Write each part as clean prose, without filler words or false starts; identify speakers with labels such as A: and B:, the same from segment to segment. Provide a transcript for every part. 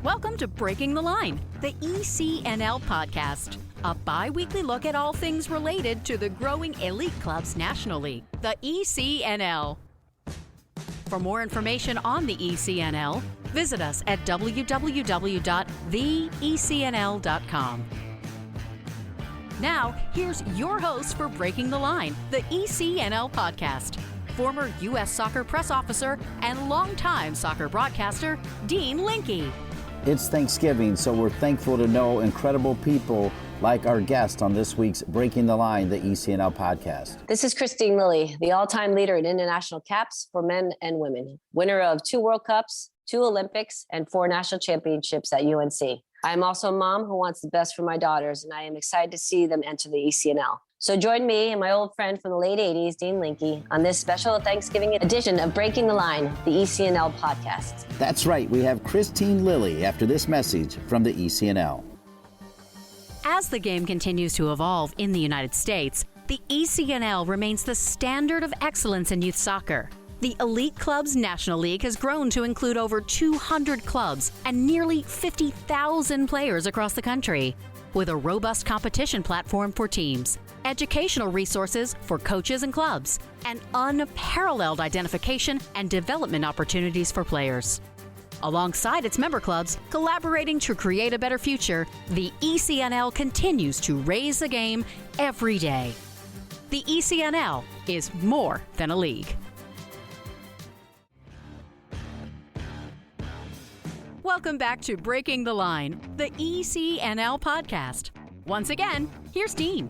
A: Welcome to Breaking the Line, the ECNL Podcast, a bi-weekly look at all things related to the growing elite clubs nationally, the ECNL. For more information on the ECNL, visit us at www.theecnl.com. Now, here's your host for Breaking the Line, the ECNL Podcast, former U.S. Soccer press officer and longtime soccer broadcaster, Dean Linke.
B: It's Thanksgiving, so we're thankful to know incredible people like our guest on this week's Breaking the Line, the ECNL Podcast.
C: This is Kristine Lilly, the all-time leader in international caps for men and women, winner of 2 World Cups, 2 Olympics, and 4 national championships at UNC. I'm also a mom who wants the best for my daughters, and I am excited to see them enter the ECNL. So join me and my old friend from the late 80s, Dean Linke, on this special Thanksgiving edition of Breaking the Line, the ECNL Podcast.
B: That's right. We have Kristine Lilly after this message from the ECNL.
A: As the game continues to evolve in the United States, the ECNL remains the standard of excellence in youth soccer. The Elite Clubs National League has grown to include over 200 clubs and nearly 50,000 players across the country, with a robust competition platform for teams, educational resources for coaches and clubs, and unparalleled identification and development opportunities for players. Alongside its member clubs, collaborating to create a better future, the ECNL continues to raise the game every day. The ECNL is more than a league. Welcome back to Breaking the Line, the ECNL Podcast. Once again, here's Dean.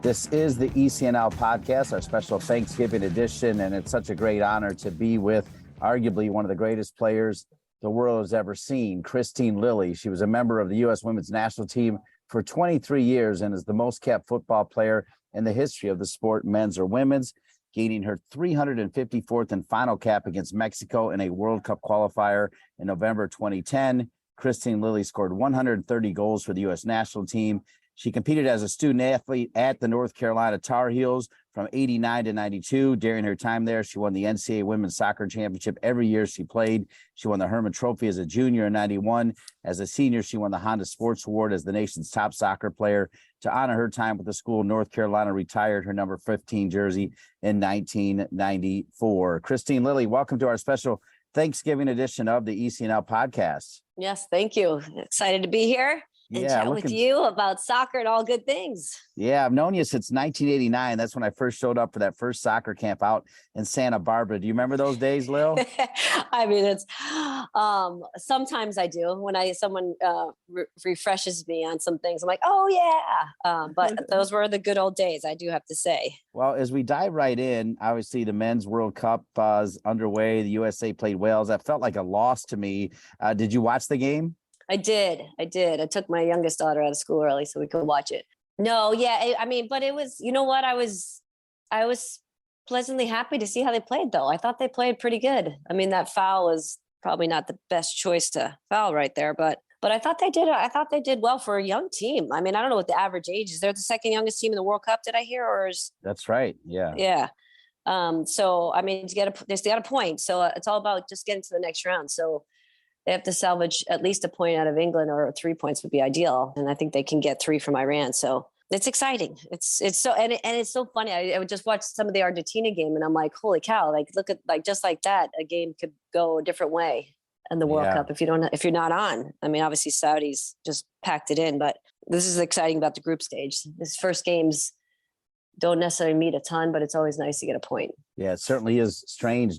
B: This is the ECNL Podcast, our special Thanksgiving edition, and it's such a great honor to be with arguably one of the greatest players the world has ever seen, Kristine Lilly. She was a member of the U.S. women's national team for 23 years and is the most capped football player in the history of the sport, men's or women's, gaining her 354th and final cap against Mexico in a World Cup qualifier in November 2010. Kristine Lilly scored 130 goals for the U.S. national team. She competed as a student athlete at the North Carolina Tar Heels from 89 to 92. During her time there, she won the NCAA Women's Soccer Championship every year she played. She won the Herman Trophy as a junior in 91. As a senior, she won the Honda Sports Award as the nation's top soccer player. To honor her time with the school, North Carolina retired her number 15 jersey in 1994. Kristine Lilly, welcome to our special Thanksgiving edition of the ECNL Podcast.
C: Yes, thank you. Excited to be here and chat with you about soccer and all good things.
B: Yeah, I've known you since 1989. That's when I first showed up for that first soccer camp out in Santa Barbara. Do you remember those days, Lil?
C: I mean, it's sometimes I do when someone refreshes me on some things. I'm like, oh yeah. But those were the good old days, I do have to say. Well,
B: as we dive right in, obviously the Men's World Cup is underway. The USA played Wales. That felt like a loss to me. Did you watch the game?
C: I did. I took my youngest daughter out of school early so we could watch it. No, yeah. I mean, but it was, you know what? I was pleasantly happy to see how they played, though. I thought they played pretty good. I mean, that foul was probably not the best choice to foul right there, but I thought they did. I thought they did well for a young team. I mean, I don't know what the average age is. They're the second youngest team in the World Cup. Did I hear?
B: That's right. Yeah.
C: Yeah. So I mean, they got a point. So it's all about just getting to the next round. So they have to salvage at least a point out of England, or 3 points would be ideal. And I think they can get 3 from Iran. So it's exciting. It's so, and it's so funny. I would just watch some of the Argentina game and I'm like, holy cow, like, look at, like, just like that, a game could go a different way in the World Cup if you're not on. I mean, obviously Saudis just packed it in, but this is exciting about the group stage. These first games don't necessarily mean a ton, but it's always nice to get a point.
B: Yeah, it certainly is strange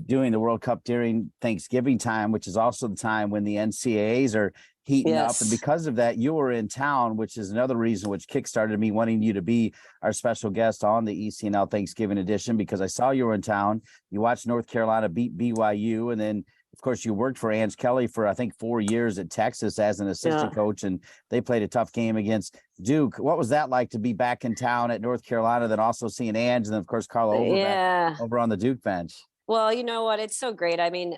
B: doing the World Cup during Thanksgiving time, which is also the time when the NCAAs are heating up. And because of that, you were in town, which is another reason which kickstarted me wanting you to be our special guest on the ECNL Thanksgiving edition, because I saw you were in town. You watched North Carolina beat BYU. And then, of course, you worked for Ange Kelly for, I think, 4 years at Texas as an assistant coach, and they played a tough game against Duke. What was that like to be back in town at North Carolina, then also seeing Ange, and then, of course, Carla over on the Duke bench?
C: Well, you know what? It's so great. I mean,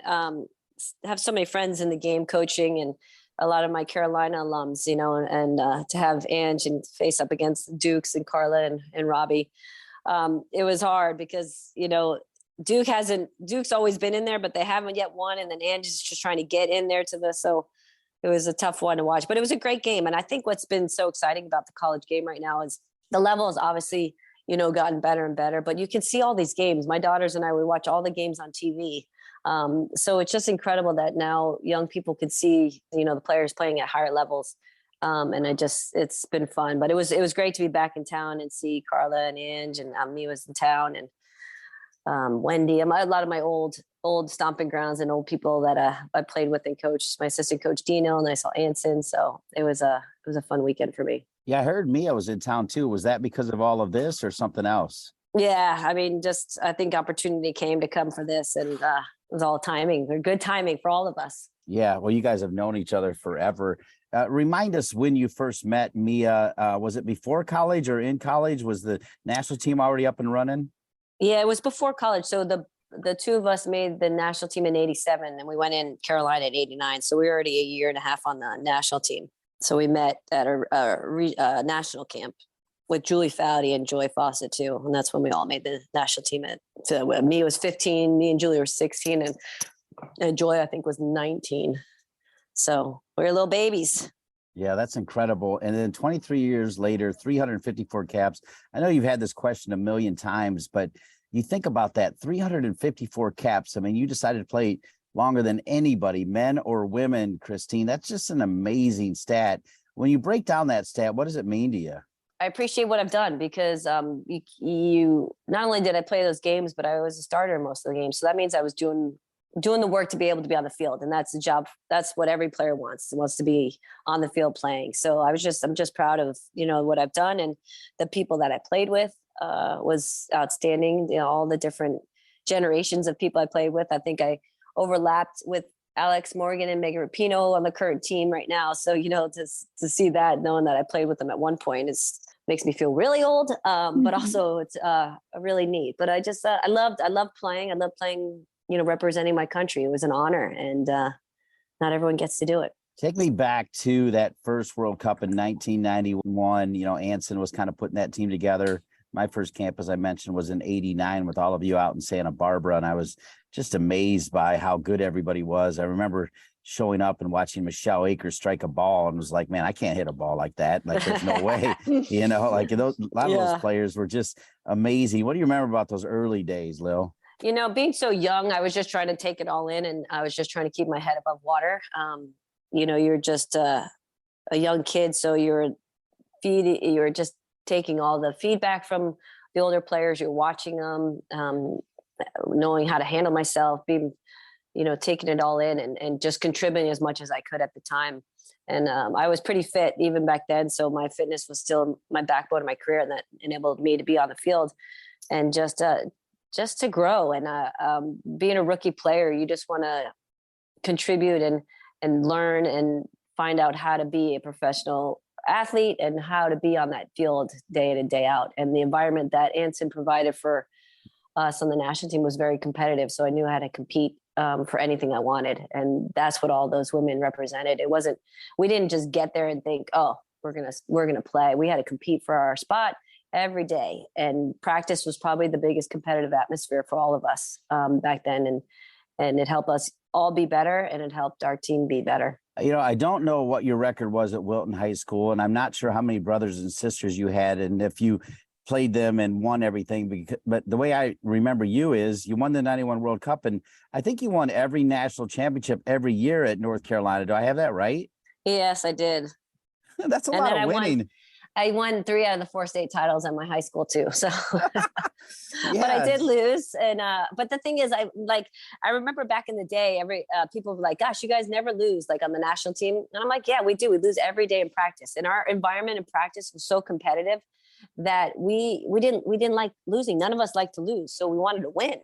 C: have so many friends in the game coaching, and a lot of my Carolina alums, you know, and to have Ange and face up against Dukes and Carla and Robbie, it was hard because, you know, Duke's always been in there, but they haven't yet won. And then Angie's just trying to get in there to this. So it was a tough one to watch, but it was a great game. And I think what's been so exciting about the college game right now is the level is obviously, gotten better and better, but you can see all these games. My daughters and I, we watch all the games on TV. So it's just incredible that now young people could see, the players playing at higher levels. And it's been fun, but it was great to be back in town and see Carla and Ange, and me was in town, and Wendy, a lot of my old stomping grounds and old people that I played with and coached, my assistant coach Dino, and I saw Anson. So it was a fun weekend for me. Yeah,
B: I heard Mia was in town too. Was that because of all of this or something else?
C: Yeah, I mean, I think opportunity came to come for this, and it was all timing. Good timing for all of us.
B: Yeah, well, you guys have known each other forever. Remind us when you first met Mia. Was it before college or in college? Was the national team already up and running?
C: Yeah, it was before college. So the two of us made the national team in '87, and we went in Carolina in '89. So we were already a year and a half on the national team. So we met at a national camp with Julie Foudy and Joy Fawcett too, and that's when we all made the national team. Me was 15, me and Julie were 16, and Joy I think was 19. So we were little babies.
B: Yeah, that's incredible. And then 23 years later, 354 caps. I know you've had this question a million times, but you think about that, 354 caps. I mean, you decided to play longer than anybody, men or women, Kristine. That's just an amazing stat. When you break down that stat, what does it mean to you?
C: I appreciate what I've done because you not only did I play those games, but I was a starter in most of the games. So that means I was doing the work to be able to be on the field. And that's the job. That's what every player wants to be on the field playing. So I'm just proud of, what I've done, and the people that I played with was outstanding. All the different generations of people I played with. I think I overlapped with Alex Morgan and Megan Rapinoe on the current team right now. So, to see that, knowing that I played with them at one point makes me feel really old. But also it's really neat, but I loved playing. I loved playing, representing my country. It was an honor, and not everyone gets to do it.
B: Take me back to that first World Cup in 1991. Anson was kind of putting that team together. My first camp, as I mentioned, was in '89 with all of you out in Santa Barbara. And I was just amazed by how good everybody was. I remember showing up and watching Michelle Akers strike a ball and was like, man, I can't hit a ball like that. Like, there's no way, a lot of those players were just amazing. What do you remember about those early days, Lil?
C: Being so young, I was just trying to take it all in, and I was just trying to keep my head above water. You're just a young kid. So you're just taking all the feedback from the older players. You're watching them, knowing how to handle myself, being, taking it all in and just contributing as much as I could at the time. And I was pretty fit even back then. So my fitness was still my backbone of my career, and that enabled me to be on the field and just to grow. And being a rookie player, you just want to contribute and learn and find out how to be a professional athlete and how to be on that field day in and day out. And the environment that Anson provided for us on the national team was very competitive. So I knew how to compete for anything I wanted. And that's what all those women represented. We didn't just get there and think, oh, we're going to play. We had to compete for our spot every day. And practice was probably the biggest competitive atmosphere for all of us back then. And it helped us all be better, and it helped our team be better.
B: I don't know what your record was at Wilton High School, and I'm not sure how many brothers and sisters you had, and if you played them and won everything. But the way I remember you is you won the 91 World Cup, and I think you won every national championship every year at North Carolina. Do I have that right?
C: Yes, I did.
B: That's a lot of winning.
C: I won 3 out of the 4 state titles at my high school too. So, but I did lose. And, but the thing is, I remember back in the day, people were like, gosh, you guys never lose like on the national team. And I'm like, yeah, we do. We lose every day in practice, and our environment in practice was so competitive that we didn't like losing. None of us liked to lose. So we wanted to win.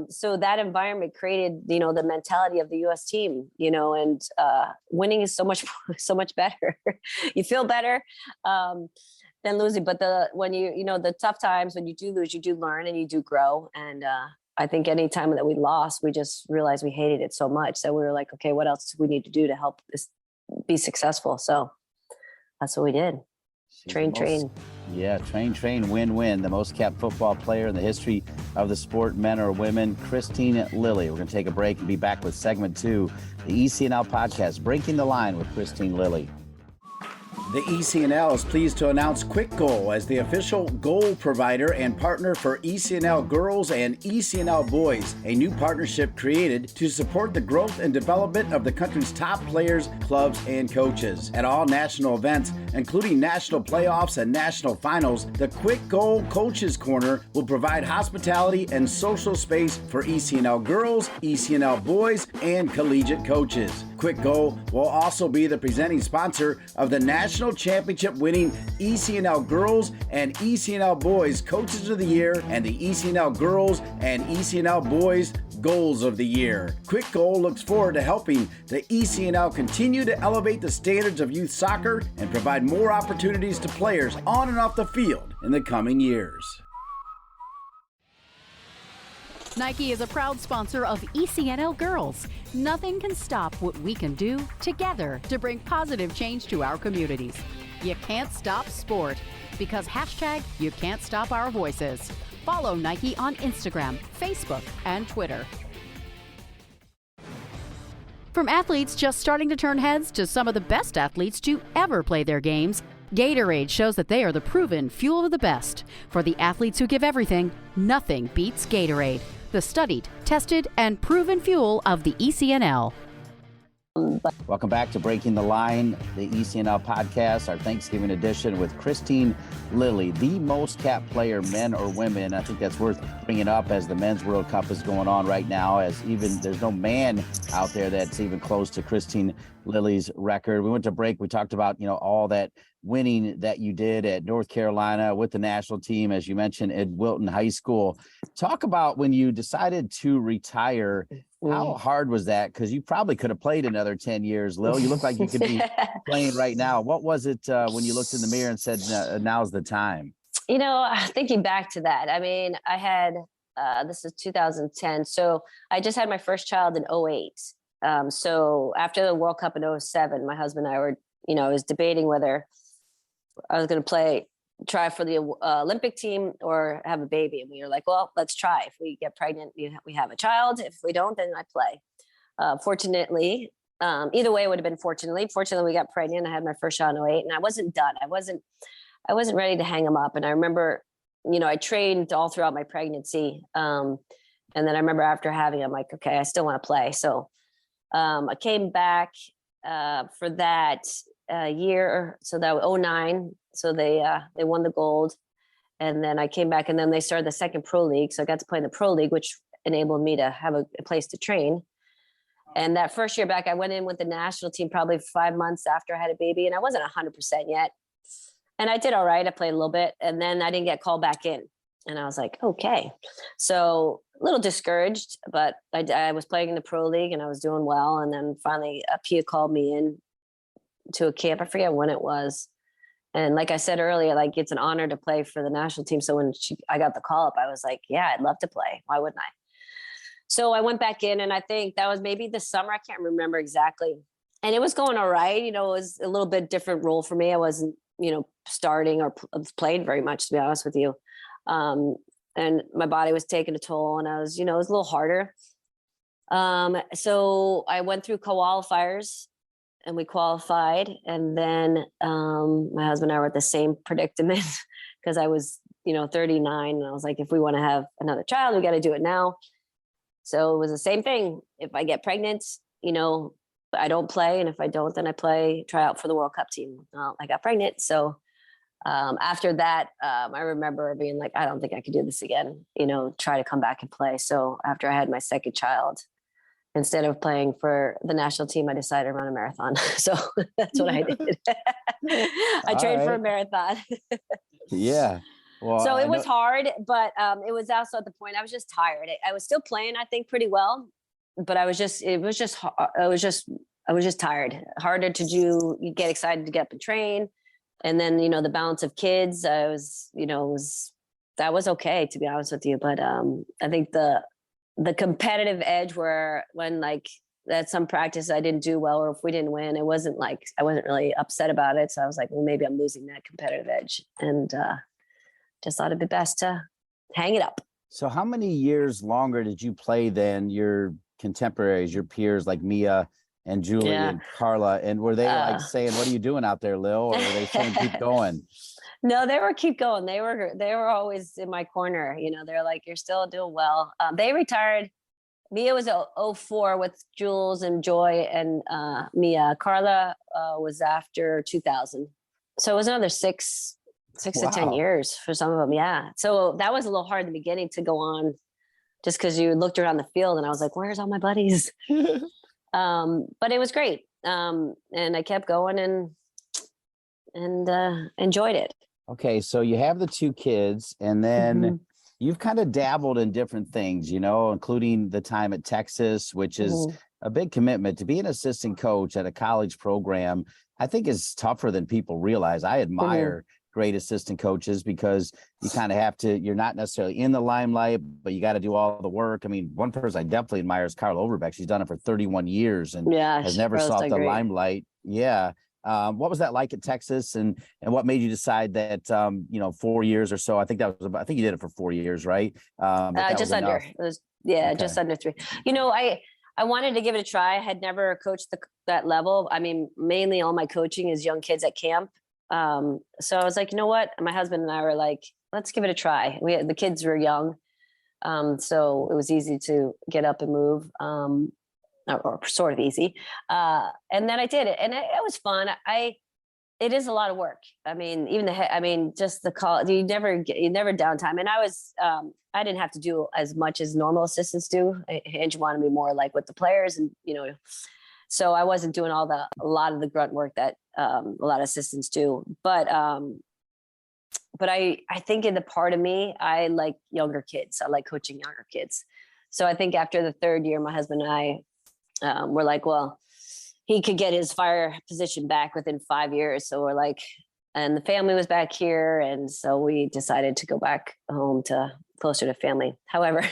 C: So that environment created, the mentality of the U.S. team, and winning is so much better. You feel better than losing. But when the tough times, when you do lose, you do learn and you do grow. And I think any time that we lost, we just realized we hated it so much that we were like, okay, what else do we need to do to help this be successful? So that's what we did. Train.
B: Yeah, train, win. The most capped football player in the history of the sport, men or women, Kristine Lilly. We're going to take a break and be back with segment 2, the ECNL Podcast, Breaking the Line with Kristine Lilly. The ECNL is pleased to announce Quick Goal as the official goal provider and partner for ECNL Girls and ECNL Boys, a new partnership created to support the growth and development of the country's top players, clubs, and coaches. At all national events, including national playoffs and national finals, the Quick Goal Coaches Corner will provide hospitality and social space for ECNL girls, ECNL boys, and collegiate coaches. Quick Goal will also be the presenting sponsor of the National Championship winning ECNL Girls and ECNL Boys Coaches of the Year and the ECNL Girls and ECNL Boys Goals of the Year. Quick Goal looks forward to helping the ECNL continue to elevate the standards of youth soccer and provide more opportunities to players on and off the field in the coming years.
A: Nike is a proud sponsor of ECNL Girls. Nothing can stop what we can do together to bring positive change to our communities. You can't stop sport because #you can't stop our voices. Follow Nike on Instagram, Facebook, and Twitter. From athletes just starting to turn heads to some of the best athletes to ever play their games, Gatorade shows that they are the proven fuel of the best. For the athletes who give everything, nothing beats Gatorade, the studied, tested, and proven fuel of the ECNL.
B: Welcome back to Breaking the Line, the ECNL Podcast, our Thanksgiving edition with Kristine Lilly, the most capped player, men or women. I think that's worth bringing up as the Men's World Cup is going on right now, as even there's no man out there that's even close to Kristine Lilly's record. We went to break. We talked about, all that winning that you did at North Carolina with the national team, as you mentioned, at Wilton High School. Talk about when you decided to retire. How hard was that? Because you probably could have played another 10 years, Lil. You look like you could be playing right now. What was it when you looked in the mirror and said, now's the time?
C: Thinking back to that, I had, this is 2010. So I just had my first child in 2008. So after the World Cup in 2007, my husband and I were, I was debating whether I was going to try for the Olympic team or have a baby. And we were like, well, let's try. If we get pregnant, we have a child. If we don't, then I play. Fortunately, either way, it would have been fortunately, we got pregnant. I had my first child in 2008 and I wasn't done. I wasn't ready to hang him up. And I remember, I trained all throughout my pregnancy. And then I remember after having, I'm like, okay, I still want to play. So I came back for that year. So that was 2009. So they won the gold, and then I came back, and then they started the second pro league. So I got to play in the pro league, which enabled me to have a place to train. And that first year back, I went in with the national team probably 5 months after I had a baby, and I wasn't 100% yet. And I did all right. I played a little bit, and then I didn't get called back in. And I was like, okay. So a little discouraged, but I was playing in the pro league and I was doing well. And then finally Pia called me in to a camp. I forget when it was. And like I said earlier, like it's an honor to play for the national team. So when I got the call up, I was like, yeah, I'd love to play. Why wouldn't I? So I went back in, and I think that was maybe the summer. I can't remember exactly. And it was going all right. It was a little bit different role for me. I wasn't, starting or playing very much, to be honest with you. And my body was taking a toll, and I was, it was a little harder. So I went through qualifiers, and we qualified. And then my husband and I were at the same predicament because I was, 39. And I was like, if we want to have another child, we got to do it now. So it was the same thing. If I get pregnant, I don't play. And if I don't, then I try out for the World Cup team. I got pregnant. So after that, I remember being like, I don't think I could do this again, try to come back and play. So after I had my second child, instead of playing for the national team, I decided to run a marathon. So that's what I did. I trained for a marathon.
B: Yeah. Well,
C: so it was hard, but it was also at the point I was just tired. I was still playing, I think, pretty well, but I was just tired. Harder to do. You get excited to get up and train. And then, the balance of kids, I was, that was okay, to be honest with you. But I think the competitive edge when like at some practice I didn't do well, or if we didn't win, it wasn't like, I wasn't really upset about it. So I was like, well, maybe I'm losing that competitive edge, and just thought it'd be best to hang it up.
B: So how many years longer did you play than your contemporaries, your peers like Mia and Julie and Carla? And were they like saying, what are you doing out there, Lil? Or were they saying, keep going?
C: No, they were keep going. They were always in my corner. You know, they're like, you're still doing well. They retired. Mia was 04 with Jules and Joy and Mia. Carla was after 2000. So it was another six to 10 years for some of them. Yeah. So that was a little hard in the beginning to go on, just because you looked around the field and I was like, where's all my buddies? But it was great. And I kept going and enjoyed it.
B: Okay. So you have the two kids, and then you've kind of dabbled in different things, you know, including the time at Texas, which is a big commitment. To be an assistant coach at a college program, I think is tougher than people realize. I admire great assistant coaches, because you kind of have to, you're not necessarily in the limelight, but you got to do all the work. I mean, one person I definitely admire is Carla Overbeck. She's done it for 31 years and has never sought the limelight. Yeah. What was that like at Texas, and what made you decide that, 4 years or so? I think I think you did it for 4 years, right?
C: Just under. It was, just under 3. You know, I wanted to give it a try. I had never coached that level. I mean, mainly all my coaching is young kids at camp. So I was like, you know what? My husband and I were like, let's give it a try. The kids were young. So it was easy to get up and move. Or sort of easy. And then I did it, and it was fun. It is a lot of work. I mean, just the call, you never downtime. And I didn't have to do as much as normal assistants do. Angie wanted me more like with the players, and, so I wasn't doing a lot of the grunt work that a lot of assistants do. But I think in the part of me, I like younger kids. I like coaching younger kids. So I think after the 3rd year, my husband and I, we're like, well, he could get his fire position back within 5 years. So we're like, and the family was back here. And so we decided to go back home to closer to family. However,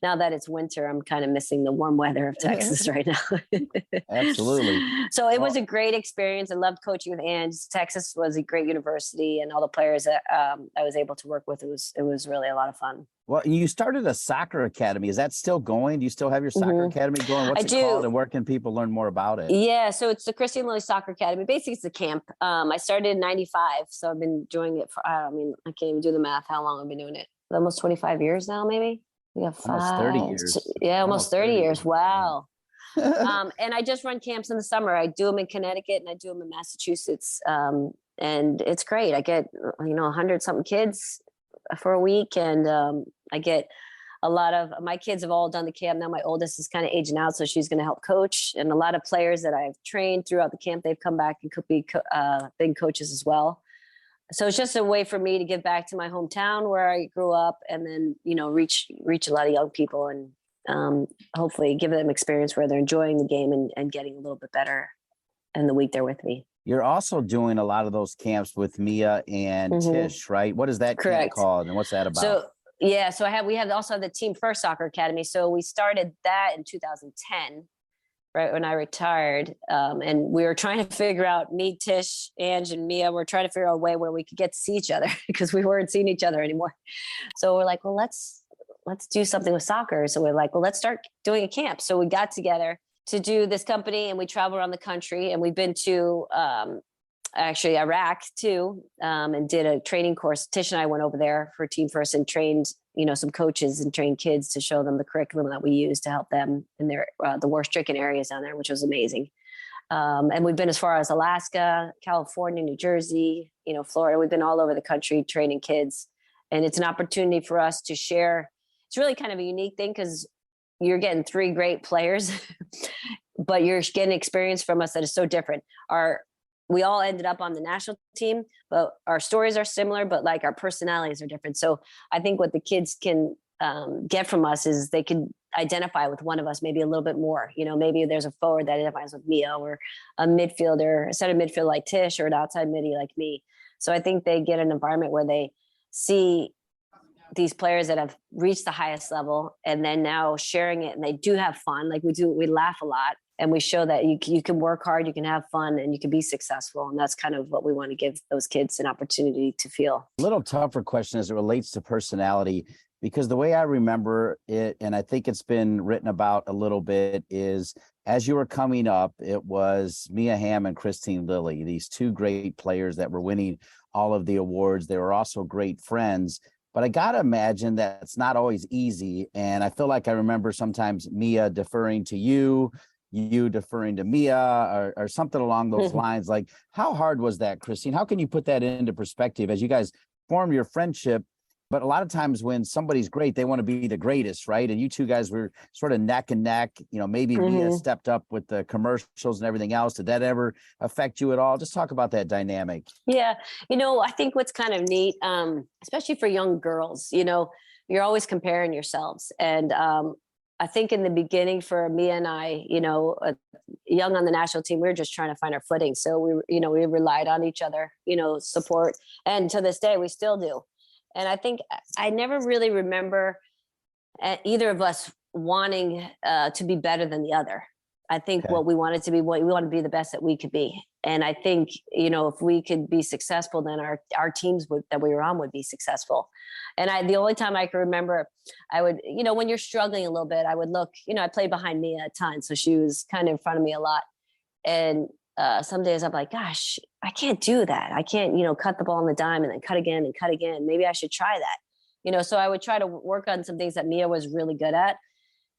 C: now that it's winter, I'm kind of missing the warm weather of Texas right now. Absolutely. So it was a great experience. I loved coaching with Ange. Texas was a great university, and all the players that I was able to work with, it was really a lot of fun.
B: Well, you started a soccer academy. Is that still going? Do you still have your soccer academy going? What's it called, and where can people learn more about it?
C: Yeah, so it's the Kristine Lilly Soccer Academy. Basically, it's a camp. I started in 95, so I've been doing it for, I can't even do the math, how long I've been doing it. Almost 25 years now, maybe. We have
B: almost 30 years.
C: Yeah, almost 30 years. Wow. And I just run camps in the summer. I do them in Connecticut and I do them in Massachusetts. And it's great. I get, 100 something kids for a week. And I get a lot of my kids have all done the camp. Now my oldest is kind of aging out, so she's going to help coach. And a lot of players that I've trained throughout the camp, they've come back and could be big coaches as well. So it's just a way for me to give back to my hometown where I grew up, and then, reach a lot of young people, and hopefully give them experience where they're enjoying the game and getting a little bit better in the week they're with me.
B: You're also doing a lot of those camps with Mia and Tish, right? What is that camp called, and what's that about?
C: So we also have the Team First Soccer Academy. So we started that in 2010. Right when I retired, and we were trying to figure out, me, Tish, Ange, and Mia, we're trying to figure out a way where we could get to see each other because we weren't seeing each other anymore. So we're like, well, let's do something with soccer. So we're like, well, let's start doing a camp. So we got together to do this company, and we travel around the country, and we've been to actually Iraq too, and did a training course. Tish and I went over there for Team First and trained some coaches and trained kids to show them the curriculum that we use to help them in their the war-stricken areas down there, which was amazing. And we've been as far as Alaska, California, New Jersey, Florida. We've been all over the country training kids, and it's an opportunity for us to share. It's really kind of a unique thing because you're getting 3 great players, but you're getting experience from us that is so different. We all ended up on the national team, but our stories are similar, but like our personalities are different. So I think what the kids can get from us is they can identify with one of us maybe a little bit more. Maybe there's a forward that identifies with Mia, or a midfielder, a center midfield like Tish, or an outside midi like me. So I think they get an environment where they see these players that have reached the highest level and then now sharing it, and they do have fun. Like we laugh a lot, and we show that you can work hard, you can have fun, and you can be successful. And that's kind of what we want to give those kids an opportunity to feel.
B: A little tougher question as it relates to personality, because the way I remember it, and I think it's been written about a little bit, is as you were coming up, it was Mia Hamm and Kristine Lilly, these two great players that were winning all of the awards. They were also great friends. But I got to imagine that it's not always easy. And I feel like I remember sometimes Mia deferring to you deferring to Mia, or something along those lines. Like, how hard was that, Kristine? How can you put that into perspective as you guys form your friendship? But a lot of times when somebody's great, they want to be the greatest, right? And you two guys were sort of neck and neck. Maybe Mia stepped up with the commercials and everything else. Did that ever affect you at all? Just talk about that dynamic.
C: Yeah. I think what's kind of neat, especially for young girls, you're always comparing yourselves. And I think in the beginning for Mia and I, young on the national team, we were just trying to find our footing. So we relied on each other, support. And to this day, we still do. And I think I never really remember either of us wanting to be better than the other. I think what we wanted to be, we want to be the best that we could be. And I think, if we could be successful, then our teams that we were on would be successful. And the only time I can remember, I would, when you're struggling a little bit, I would look, I played behind Mia a ton. So she was kind of in front of me a lot. And some days I'm like, gosh, I can't do that. I can't, cut the ball on the dime and then cut again and cut again. Maybe I should try that. So I would try to work on some things that Mia was really good at.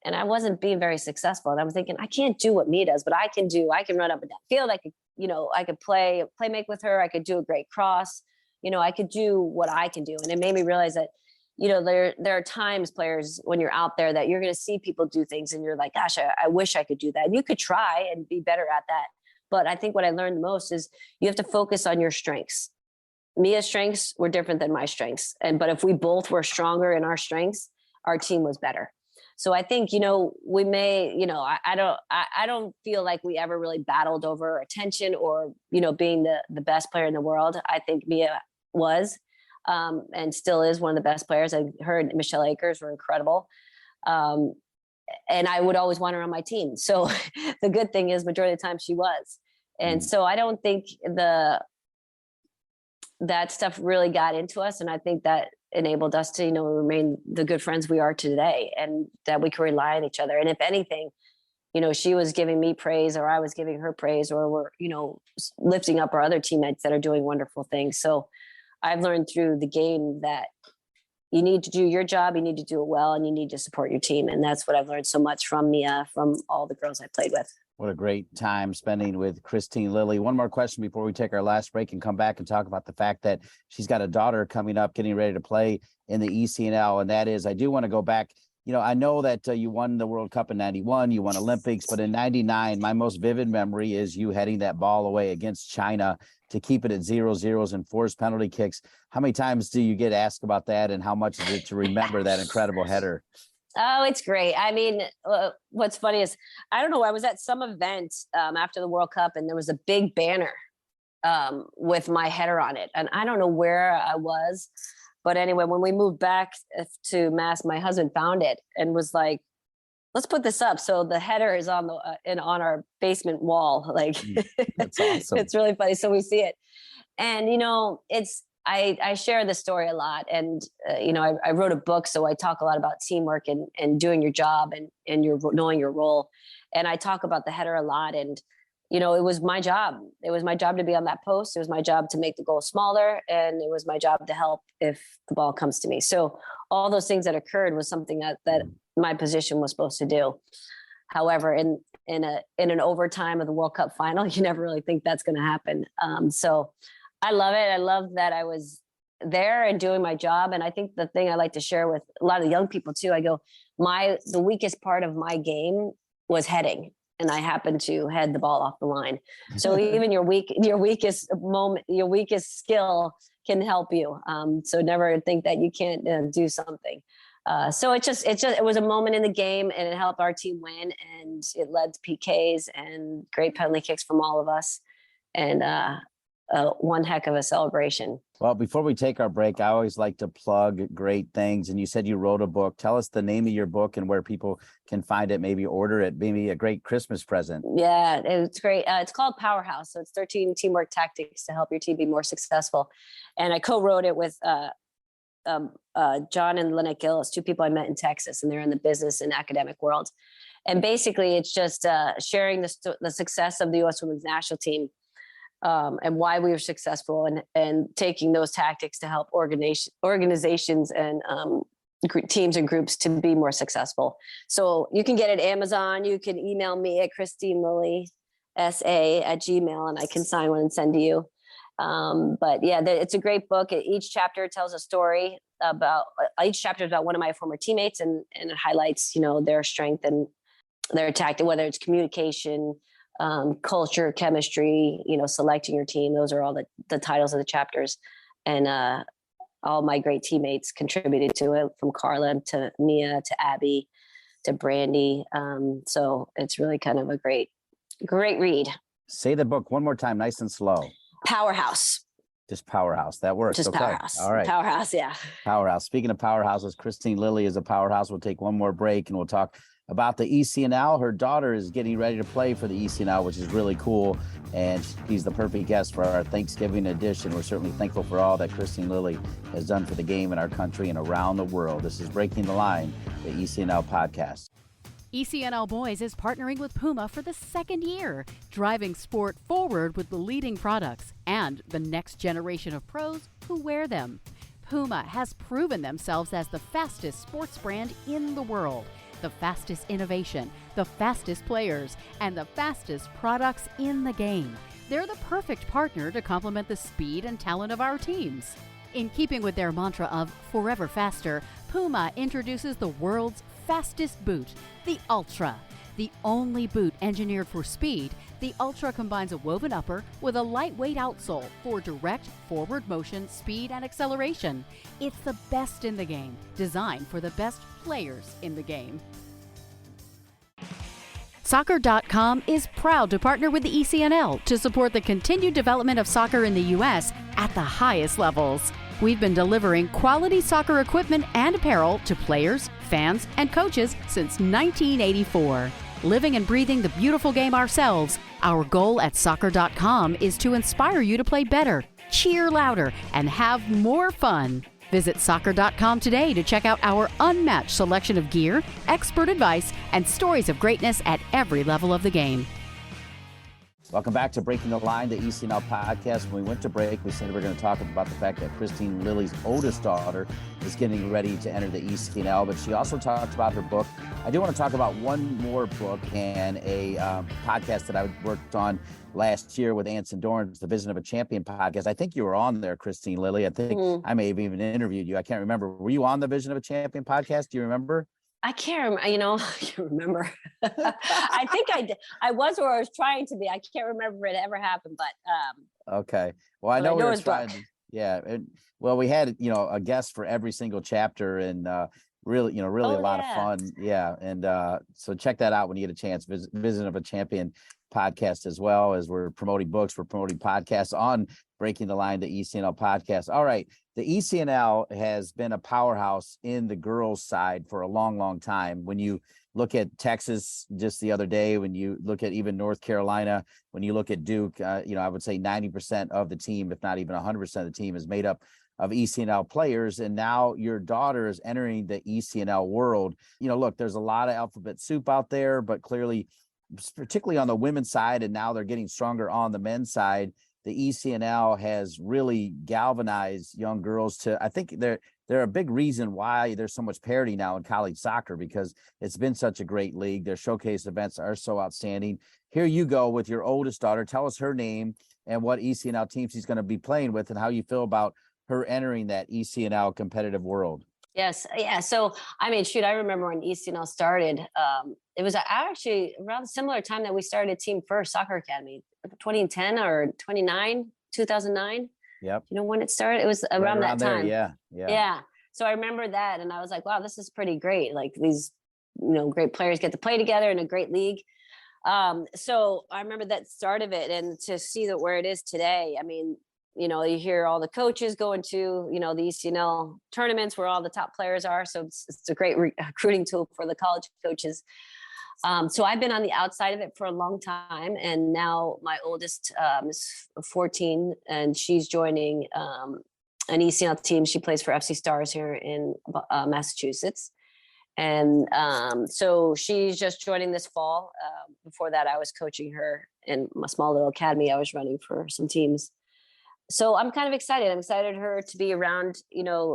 C: And I wasn't being very successful. And I was thinking, I can't do what Mia does, but I can run up and down field. I could, I could play make with her. I could do a great cross. I could do what I can do. And it made me realize that, there are times, players, when you're out there, that you're going to see people do things and you're like, gosh, I wish I could do that. And you could try and be better at that. But I think what I learned the most is you have to focus on your strengths. Mia's strengths were different than my strengths. But if we both were stronger in our strengths, our team was better. So I think, we may, I don't feel like we ever really battled over attention or, being the best player in the world. I think Mia was and still is one of the best players. Her and Michelle Akers were incredible. And I would always want her on my team. So the good thing is majority of the time she was. And so I don't think that stuff really got into us. And I think that enabled us to, remain the good friends we are today, and that we can rely on each other. And if anything, she was giving me praise, or I was giving her praise, or we're, lifting up our other teammates that are doing wonderful things. So I've learned through the game that you need to do your job, you need to do it well, and you need to support your team. And that's what I've learned so much from Mia, from all the girls I played with.
B: What a great time spending with Kristine Lilly. One more question before we take our last break and come back and talk about the fact that she's got a daughter coming up, getting ready to play in the ECNL. And that is, I do want to go back. I know that you won the World Cup in 91, you won Olympics, but in 99, my most vivid memory is you heading that ball away against China to keep it at 0-0s and force penalty kicks. How many times do you get asked about that, and how much is it to remember that incredible header?
C: Oh, it's great. I mean, what's funny is, I don't know, I was at some event after the World Cup, and there was a big banner with my header on it. And I don't know where I was. But anyway, when we moved back to Mass, my husband found it and was like, let's put this up. So the header is on on our basement wall. Like,
B: that's awesome.
C: It's really funny. So we see it. And, I share this story a lot, and I wrote a book, so I talk a lot about teamwork and doing your job and your knowing your role, and I talk about the header a lot. And it was my job. It was my job to be on that post. It was my job to make the goal smaller, and it was my job to help if the ball comes to me. So all those things that occurred was something that my position was supposed to do. However, in an overtime of the World Cup final, you never really think that's going to happen. So I love it. I love that I was there and doing my job. And I think the thing I like to share with a lot of young people too, I go, the weakest part of my game was heading. And I happened to head the ball off the line. So even your weakest moment, your weakest skill can help you. So never think that you can't do something. So it was a moment in the game, and it helped our team win, and it led to PKs and great penalty kicks from all of us. And one heck of a celebration.
B: Well, before we take our break, I always like to plug great things. And you said you wrote a book. Tell us the name of your book and where people can find it, maybe order it, maybe a great Christmas present.
C: Yeah, it's great. It's called Powerhouse. So it's 13 teamwork tactics to help your team be more successful. And I co-wrote it with John and Linke, two people I met in Texas, and they're in the business and academic world. And basically, it's just sharing the success of the U.S. women's national team and why we were successful, and taking those tactics to help organizations and teams and groups to be more successful. So you can get it at Amazon. You can email me at Kristine Lilly, SA@gmail, and I can sign one and send to you. But yeah, it's a great book. Each chapter tells a story about each chapter is about one of my former teammates, and it highlights, their strength and their tactic, whether it's communication, culture, chemistry, selecting your team. Those are all the titles of the chapters. And all my great teammates contributed to it, from Carla to Mia to Abby to Brandy. So it's really kind of a great read.
B: Say the book one more time, nice and slow.
C: Powerhouse.
B: Just Powerhouse. That works.
C: Just
B: okay.
C: Powerhouse.
B: All right.
C: Powerhouse. Yeah.
B: Powerhouse. Speaking of powerhouses, Kristine Lilly is a powerhouse. We'll take one more break and we'll talk about the ECNL. Her daughter is getting ready to play for the ECNL, which is really cool. And she's the perfect guest for our Thanksgiving edition. We're certainly thankful for all that Kristine Lilly has done for the game in our country and around the world. This is Breaking the Line, the ECNL podcast.
A: ECNL Boys is partnering with Puma for the second year, driving sport forward with the leading products and the next generation of pros who wear them. Puma has proven themselves as the fastest sports brand in the world, the fastest innovation, the fastest players, and the fastest products in the game. They're the perfect partner to complement the speed and talent of our teams. In keeping with their mantra of forever faster, Puma introduces the world's fastest boot, the Ultra. The only boot engineered for speed, the Ultra combines a woven upper with a lightweight outsole for direct forward motion, speed, and acceleration. It's the best in the game, designed for the best players in the game. Soccer.com is proud to partner with the ECNL to support the continued development of soccer in the U.S. at the highest levels. We've been delivering quality soccer equipment and apparel to players, fans, and coaches since 1984. Living and breathing the beautiful game ourselves, our goal at Soccer.com is to inspire you to play better, cheer louder, and have more fun. Visit Soccer.com today to check out our unmatched selection of gear, expert advice, and stories of greatness at every level of the game.
B: Welcome back to Breaking the Line, the ECNL podcast. When we went to break, we said we're going to talk about the fact that Kristine Lilly's oldest daughter is getting ready to enter the ECNL, but she also talked about her book. I do want to talk about one more book and a podcast that I worked on last year with Anson Dorrance, the Vision of a Champion podcast. I think you were on there, Kristine Lilly. I think I may have even interviewed you. I can't remember. Were you on the Vision of a Champion podcast? Do you remember?
C: I can't remember, I can't remember. I think I was, or I was trying to be. I can't remember if it ever happened, but.
B: Okay. Well, I know we were trying to, yeah. Well, we had, a guest for every single chapter and really a lot of fun. Yeah. And so check that out when you get a chance. Vision of a Champion podcast, as well as we're promoting books, we're promoting podcasts on Breaking the Line, the ECNL podcast. All right. The ECNL has been a powerhouse in the girls' side for a long, long time. When you look at Texas just the other day, when you look at even North Carolina, when you look at Duke, I would say 90% of the team, if not even 100% of the team, is made up of ECNL players. And now your daughter is entering the ECNL world. Look, there's a lot of alphabet soup out there, but clearly, particularly on the women's side, and now they're getting stronger on the men's side, the ECNL has really galvanized young girls to, I think they're a big reason why there's so much parity now in college soccer, because it's been such a great league. Their showcase events are so outstanding. Here you go with your oldest daughter. Tell us her name and what ECNL team she's going to be playing with and how you feel about her entering that ECNL competitive world.
C: Yes. Yeah. So, I remember when ECNL started, it was actually around a similar time that we started Team First Soccer Academy, 2010 or 2009.
B: Yep.
C: When it started? It was around that time.
B: There,
C: yeah. So I remember that, and I was like, wow, this is pretty great. Like, these, great players get to play together in a great league. So I remember that start of it, and to see that where it is today. I mean, you hear all the coaches going to, the ECNL tournaments where all the top players are. So it's a great recruiting tool for the college coaches. So I've been on the outside of it for a long time. And now my oldest is 14, and she's joining an ECNL team. She plays for FC Stars here in Massachusetts. And so she's just joining this fall. Before that, I was coaching her in my small little academy I was running for some teams. So I'm kind of excited. I'm excited her to be around,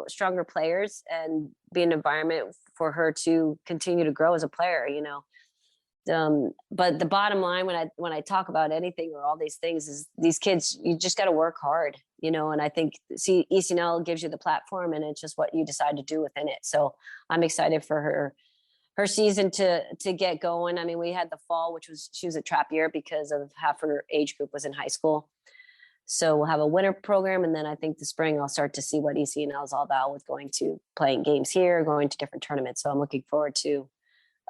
C: stronger players and be an environment for her to continue to grow as a player, But the bottom line when I talk about anything or all these things is these kids, you just got to work hard, and I think ECNL gives you the platform, and it's just what you decide to do within it. So I'm excited for her season to get going. I mean, we had the fall, she was a trap year because of half her age group was in high school. So we'll have a winter program. And then I think the spring, I'll start to see what ECNL is all about with going to playing games here, going to different tournaments. So I'm looking forward to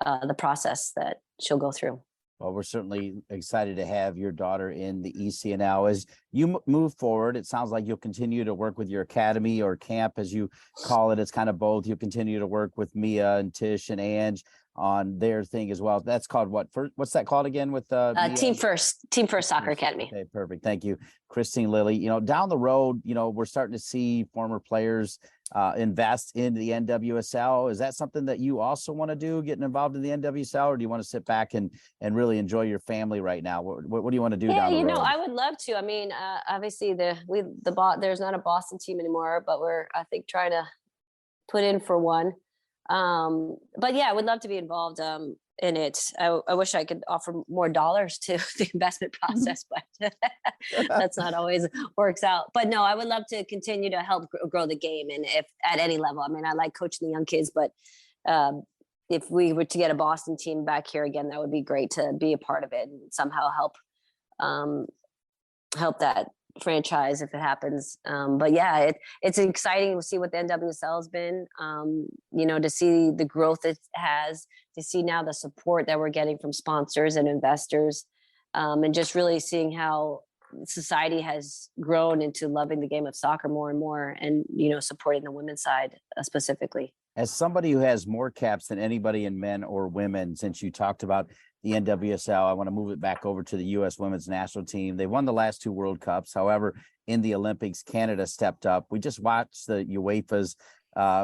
C: the process that she'll go through.
B: Well, we're certainly excited to have your daughter in the ECNL. As you move forward, it sounds like you'll continue to work with your academy or camp, as you call it. It's kind of both. You'll continue to work with Mia and Tish and Ange on their thing as well. That's called what? What's that called again? With
C: Team First Soccer Academy.
B: Okay, perfect. Thank you, Kristine Lilly. Down the road, we're starting to see former players invest in the NWSL. Is that something that you also want to do, getting involved in the NWSL, or do you want to sit back and really enjoy your family right now? What do you want to do down the road?
C: I would love to. I mean, obviously there's not a Boston team anymore, but we're, I think, trying to put in for one. But yeah, I would love to be involved in it. I wish I could offer more dollars to the investment process, but that's not always works out. But no, I would love to continue to help grow the game, and if at any level. I mean, I like coaching the young kids, but if we were to get a Boston team back here again, that would be great to be a part of it and somehow help that franchise if it happens. But yeah, it's exciting to see what the NWSL has been, to see the growth it has, to see now the support that we're getting from sponsors and investors, and just really seeing how society has grown into loving the game of soccer more and more, and, supporting the women's side specifically.
B: As somebody who has more caps than anybody in men or women, since you talked about the NWSL, I want to move it back over to the U.S. women's national team. They won the last two World Cups. However, in the Olympics, Canada stepped up. We just watched the UEFA's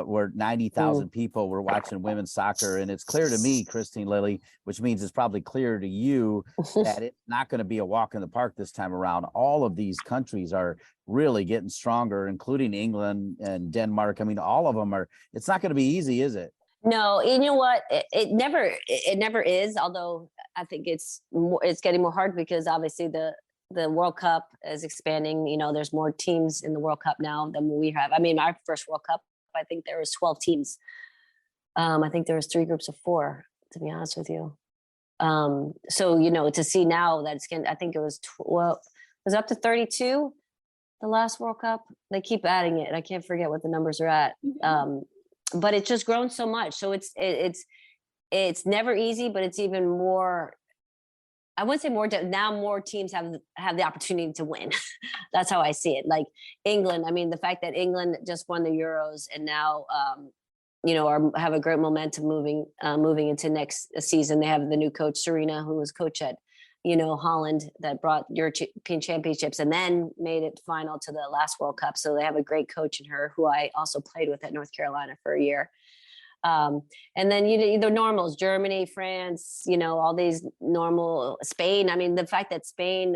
B: where 90,000 people were watching women's soccer. And it's clear to me, Kristine Lilly, which means it's probably clear to you that it's not going to be a walk in the park this time around. All of these countries are really getting stronger, including England and Denmark. I mean, all of them are. It's not going to be easy, is it?
C: No, you know what? It never is. Although I think it's getting more hard because obviously the World Cup is expanding. There's more teams in the World Cup now than we have. I mean, our first World Cup, I think there was 12 teams. I think there was 3 groups of 4, to be honest with you. So to see now that I think it was up to 32 the last World Cup. They keep adding it. I can't forget what the numbers are at. But it's just grown so much. So it's never easy, but it's even more. I wouldn't say more. Now more teams have the opportunity to win. That's how I see it. Like England. I mean, the fact that England just won the Euros and now, have a great momentum moving into next season. They have the new coach Serena, who was coach at, Holland, that brought European championships and then made it final to the last World Cup. So they have a great coach in her, who I also played with at North Carolina for a year. And then, the normals, Germany, France, all these normal, Spain. I mean, the fact that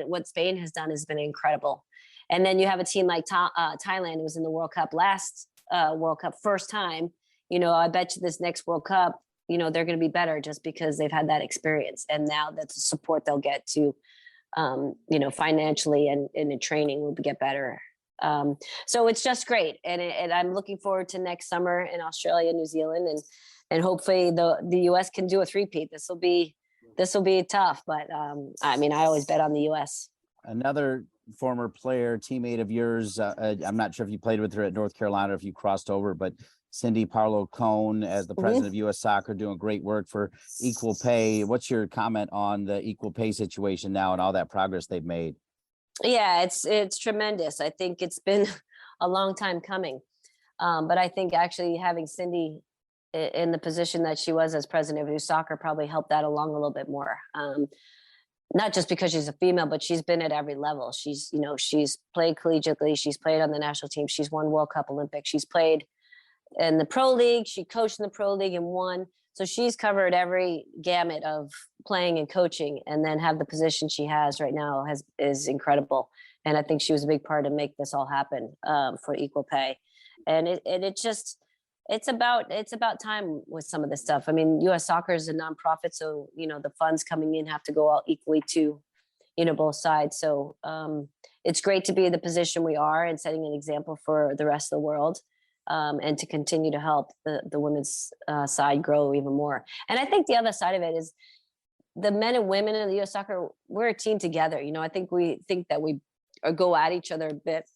C: what Spain has done has been incredible. And then you have a team like Thailand, who was in the World Cup last World Cup, first time. I bet you this next World Cup, they're going to be better just because they've had that experience. And now that the support they'll get to, financially and in training will get better. So it's just great. And I'm looking forward to next summer in Australia, New Zealand, and hopefully the US can do a three-peat. This will be tough, but I always bet on the US.
B: Another former player, teammate of yours, I'm not sure if you played with her at North Carolina, if you crossed over, but Cindy Parlow-Cone as the president of U.S. Soccer, doing great work for equal pay. What's your comment on the equal pay situation now and all that progress they've made?
C: Yeah, it's tremendous. I think it's been a long time coming. But I think actually having Cindy in the position that she was as president of youth soccer probably helped that along a little bit more. Not just because she's a female, but she's been at every level. She's played collegiately. She's played on the national team. She's won World Cup, Olympics. She's played in the pro league. She coached in the pro league and won. So she's covered every gamut of playing and coaching, and then have the position she has right now is incredible. And I think she was a big part to make this all happen for equal pay. And it's about time with some of this stuff. I mean, U.S. Soccer is a nonprofit, so the funds coming in have to go out equally to both sides. So it's great to be in the position we are and setting an example for the rest of the world. And to continue to help the women's side grow even more. And I think the other side of it is the men and women in the U.S. Soccer, we're a team together. I think we think that we go at each other a bit,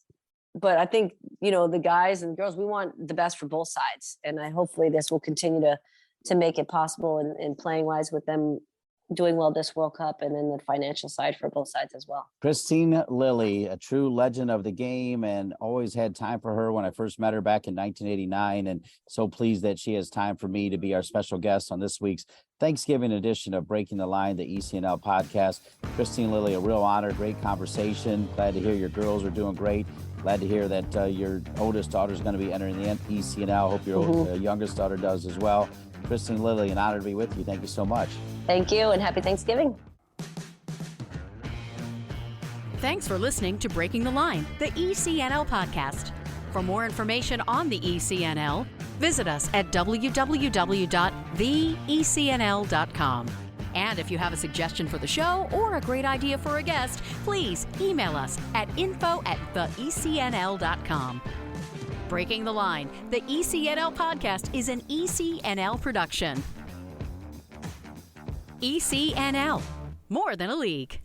C: but I think, the guys and girls, we want the best for both sides. And hopefully this will continue to make it possible in playing wise with them doing well this World Cup, and then the financial side for both sides as well.
B: Kristine Lilly, a true legend of the game, and always had time for her when I first met her back in 1989. And so pleased that she has time for me to be our special guest on this week's Thanksgiving edition of Breaking the Line, the ECNL podcast. Kristine Lilly, a real honor, great conversation. Glad to hear your girls are doing great. Glad to hear that your oldest daughter is going to be entering the ECNL. Hope your youngest daughter does as well. Kristine Lilly, an honor to be with you. Thank you so much.
C: Thank you, and happy Thanksgiving.
A: Thanks for listening to Breaking the Line, the ECNL podcast. For more information on the ECNL, visit us at www.theecnl.com. And if you have a suggestion for the show or a great idea for a guest, please email us at info@theecnl.com. Breaking the Line, the ECNL podcast is an ECNL production. ECNL, more than a league.